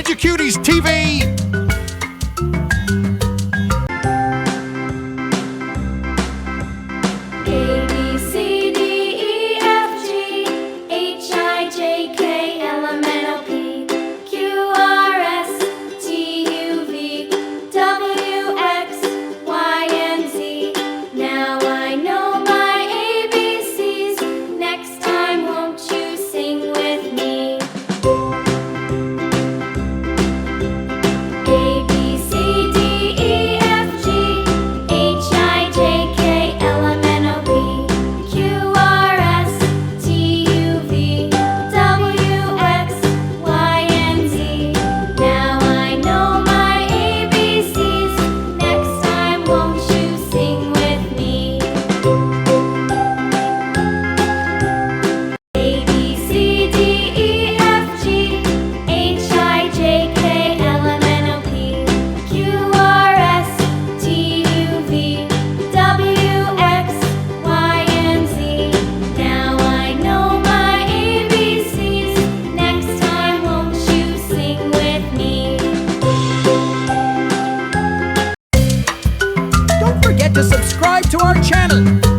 Educuties TV. A, B, C, D, E, F, G, H, I, J, K, L, M, N, O, P, Q, R, S, T, U, V, W, X, Y, and Z. Now I know my ABCs. Next time, won't you sing with me? A, B, C, D, E, F, G, H, I, J, K, L, M, N, O, P, Q, R, S, T, U, V, W, X, Y, and Z. Now I know my ABCs. Next time, won't you sing with me? A, B, C, D, E, F, G, H, I, J, K, L, M, N, O, P, Q, R, S, T, U, V, W, X, Y, and Z. Now I know my ABCs. Next time, won't you sing with me? Don't forget to subscribe to our channel.